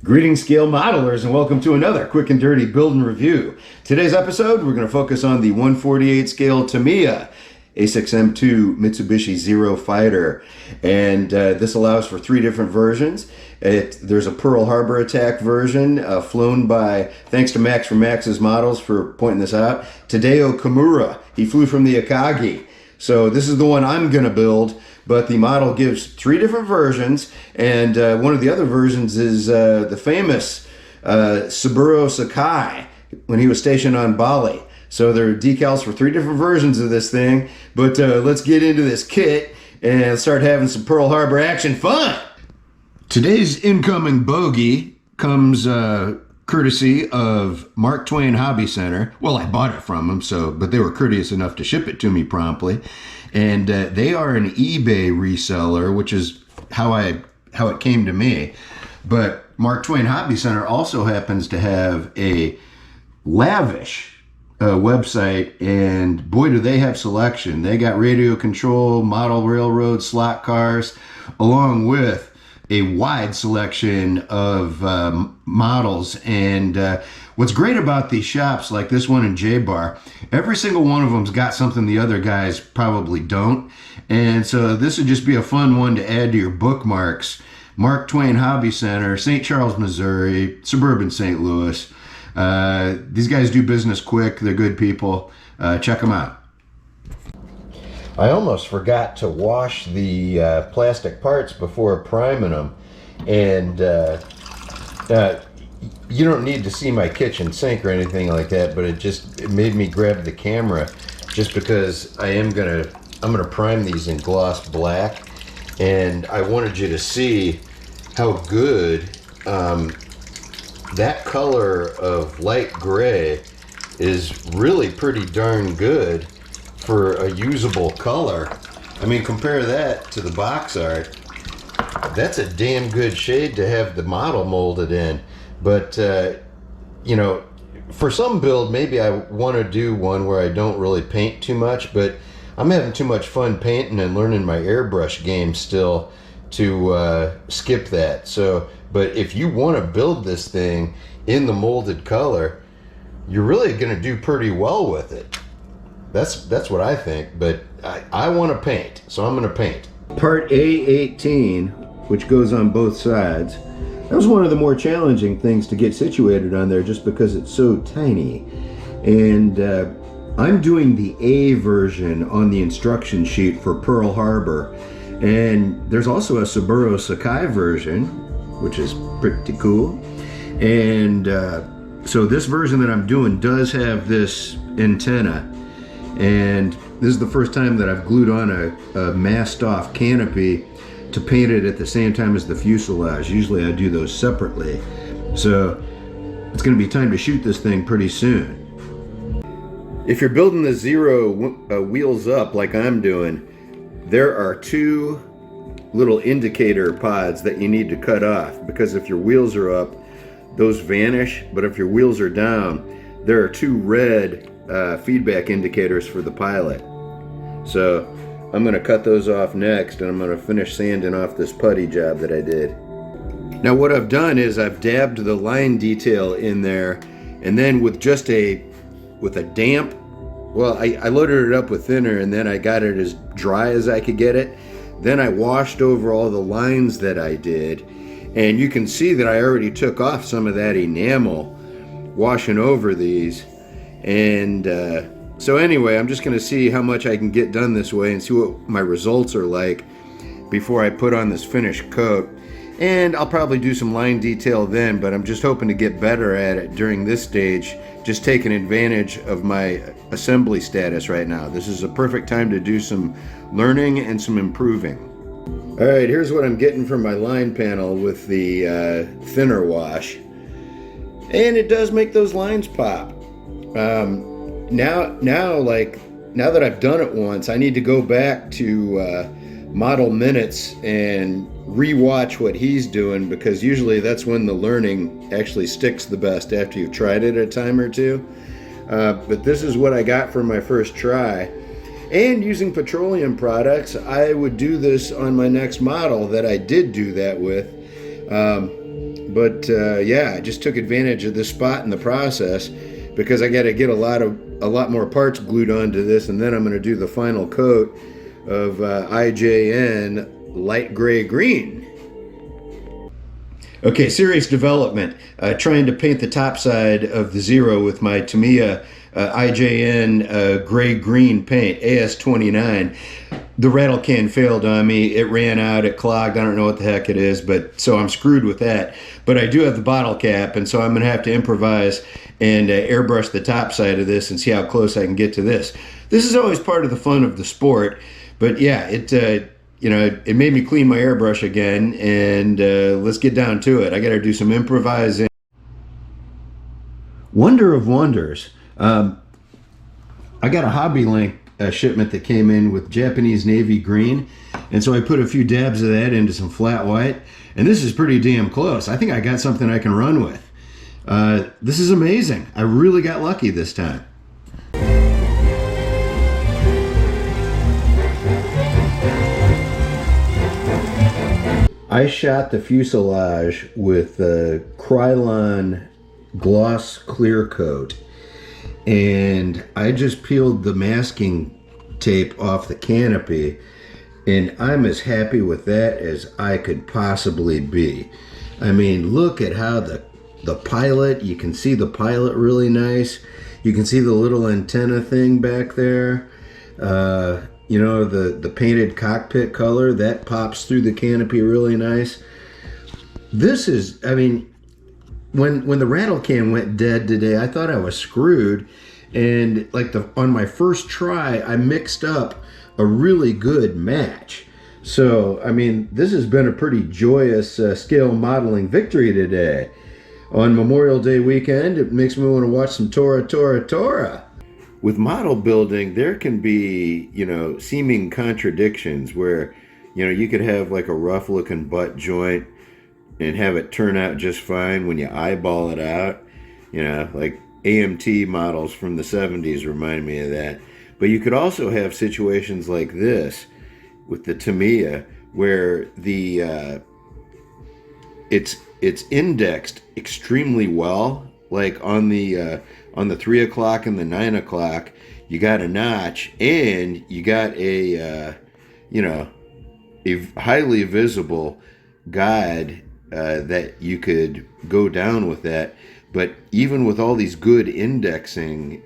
Greetings, scale modelers, and welcome to another quick and dirty build and review. Today's episode, we're going to focus on the 148 scale Tamiya A6M2 Mitsubishi Zero Fighter, and this allows for three different versions. There's a Pearl Harbor attack version flown by, thanks to Max from Max's Models for pointing this out, Tadeo Kimura. He flew from the Akagi. So this is the one I'm going to build, but the model gives three different versions, and one of the other versions is the famous Saburo Sakai when he was stationed on Bali. So there are decals for three different versions of this thing, but let's get into this kit and start having some Pearl Harbor action fun. Today's incoming bogey comes courtesy of Mark Twain Hobby Center. Well, I bought it from them, but they were courteous enough to ship it to me promptly. And they are an eBay reseller, which is how it came to me. But Mark Twain Hobby Center also happens to have a lavish website, and boy, do they have selection. They got radio control, model railroad, slot cars, along with a wide selection of models. And what's great about these shops, like this one in J-Bar, every single one of them's got something the other guys probably don't. And so this would just be a fun one to add to your bookmarks. Mark Twain Hobby Center, St. Charles, Missouri, suburban St. Louis. These guys do business quick. They're good people. Check them out. I almost forgot to wash the plastic parts before priming them, and you don't need to see my kitchen sink or anything like that, but it made me grab the camera just because I'm gonna prime these in gloss black, and I wanted you to see how good that color of light gray is. Really pretty darn good for a usable color. I mean, compare that to the box art. That's a damn good shade to have the model molded in. But you know, for some build, maybe I want to do one where I don't really paint too much, but I'm having too much fun painting and learning my airbrush game still to skip that. So, but if you want to build this thing in the molded color, you're really going to do pretty well with it. That's what I think, but I want to paint, so I'm going to paint. Part A18, which goes on both sides, that was one of the more challenging things to get situated on there just because it's so tiny. And I'm doing the A version on the instruction sheet for Pearl Harbor. And there's also a Saburo Sakai version, which is pretty cool. And so this version that I'm doing does have this antenna. And this is the first time that I've glued on a masked off canopy to paint it at the same time as the fuselage. Usually I do those separately. So it's going to be time to shoot this thing pretty soon. If you're building the Zero wheels up like I'm doing, there are two little indicator pods that you need to cut off, because if your wheels are up, those vanish, but if your wheels are down, there are two red feedback indicators for the pilot. So I'm going to cut those off next, and I'm going to finish sanding off this putty job that I did. Now what I've done is I've dabbed the line detail in there, and then with a damp, well, I loaded it up with thinner, and then I got it as dry as I could get it. Then I washed over all the lines that I did, and you can see that I already took off some of that enamel washing over these. And so anyway, I'm just going to see how much I can get done this way and see what my results are like before I put on this finished coat. And I'll probably do some line detail then, but I'm just hoping to get better at it during this stage, just taking advantage of my assembly status right now. This is a perfect time to do some learning and some improving. All right, here's what I'm getting from my line panel with the thinner wash. And it does make those lines pop. Now that I've done it once, I need to go back to model minutes and rewatch what he's doing, because usually that's when the learning actually sticks the best, after you've tried it a time or two. But this is what I got for my first try. And using petroleum products, I would do this on my next model that I did do that with. But yeah, I just took advantage of this spot in the process because I got to get a lot more parts glued onto this, and then I'm going to do the final coat of IJN light gray green. Okay, serious development. Trying to paint the top side of the Zero with my Tamiya IJN gray-green paint, AS29. The rattle can failed on me. It ran out, it clogged, I don't know what the heck it is, but so I'm screwed with that. But I do have the bottle cap, and so I'm going to have to improvise and airbrush the top side of this and see how close I can get to this. This is always part of the fun of the sport, but yeah, you know, it made me clean my airbrush again, and let's get down to it. I got to do some improvising. Wonder of wonders. I got a Hobby Link shipment that came in with Japanese navy green, and so I put a few dabs of that into some flat white, and this is pretty damn close. I think I got something I can run with. This is amazing. I really got lucky this time. I shot the fuselage with Krylon gloss clear coat, and I just peeled the masking tape off the canopy, and I'm as happy with that as I could possibly be. I mean, look at how the pilot, you can see the pilot really nice. You can see the little antenna thing back there. You know, the painted cockpit color, that pops through the canopy really nice. This is, I mean, when the rattle can went dead today, I thought I was screwed. And like on my first try, I mixed up a really good match. So, I mean, this has been a pretty joyous scale modeling victory today. On Memorial Day weekend, it makes me want to watch some Tora. With model building, there can be, you know, seeming contradictions where, you know, you could have like a rough looking butt joint and have it turn out just fine when you eyeball it out. You know, like AMT models from the 70s remind me of that. But you could also have situations like this with the Tamiya where the it's indexed extremely well. Like on the 3 o'clock and the 9 o'clock, you got a notch, and you got a you know, a highly visible guide that you could go down with that. But even with all these good indexing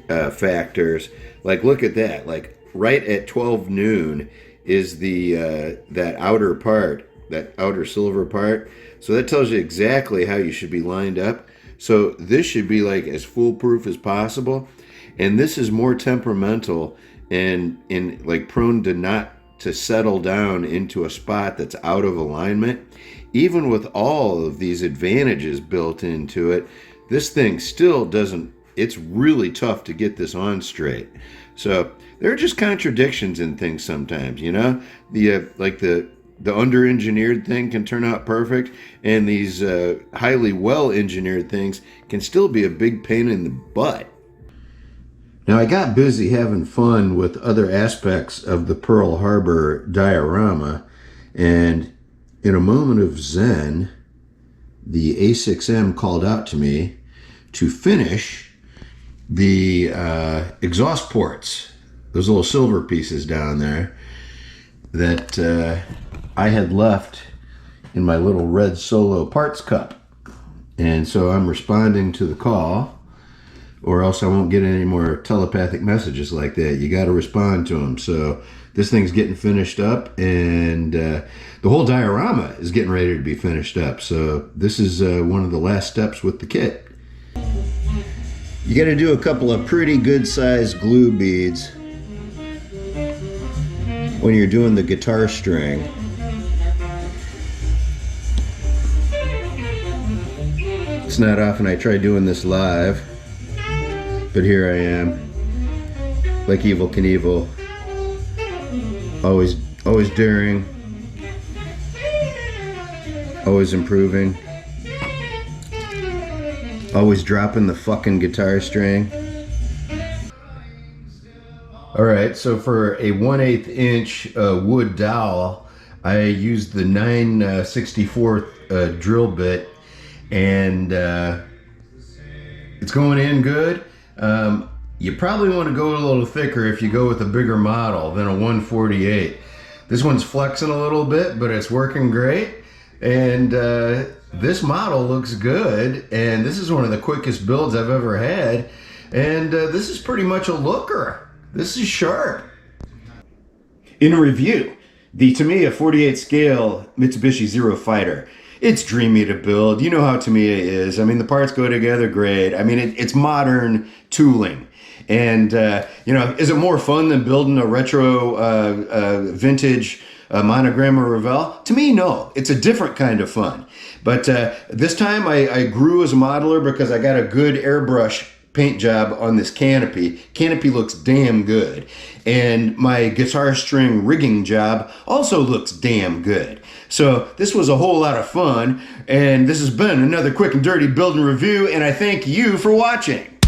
factors, like look at that, like right at 12 noon is the that outer part, that outer silver part. So that tells you exactly how you should be lined up. So this should be like as foolproof as possible. And this is more temperamental and like prone to not to settle down into a spot that's out of alignment. Even with all of these advantages built into it, this thing still doesn't, it's really tough to get this on straight. So there are just contradictions in things sometimes, you know? Like the under-engineered thing can turn out perfect, and these highly well-engineered things can still be a big pain in the butt. Now, I got busy having fun with other aspects of the Pearl Harbor diorama, and in a moment of zen, the A6M called out to me to finish the exhaust ports, those little silver pieces down there that I had left in my little red Solo parts cup. And so I'm responding to the call, or else I won't get any more telepathic messages like that. You got to respond to them. So this thing's getting finished up, and the whole diorama is getting ready to be finished up. So this is one of the last steps with the kit. You got to do a couple of pretty good sized glue beads when you're doing the guitar string. It's not often I try doing this live, but here I am, like Evel Knievel, always daring, always improving, always dropping the fucking guitar string. Alright, so for a 1/8 inch wood dowel, I used the 9/64 drill bit, and it's going in good. You probably want to go a little thicker if you go with a bigger model than a 148. This one's flexing a little bit, but it's working great. And this model looks good, and this is one of the quickest builds I've ever had. And this is pretty much a looker. This is sharp. In review, the Tamiya 48 scale Mitsubishi Zero Fighter. It's dreamy to build. You know how Tamiya is. I mean, the parts go together great. I mean, it's modern tooling. And, you know, is it more fun than building a retro vintage Monogram or Revell? To me, no. It's a different kind of fun. But this time I grew as a modeler because I got a good airbrush paint job on this canopy. Canopy looks damn good. And my guitar string rigging job also looks damn good. So this was a whole lot of fun. And this has been another quick and dirty build and review. And I thank you for watching.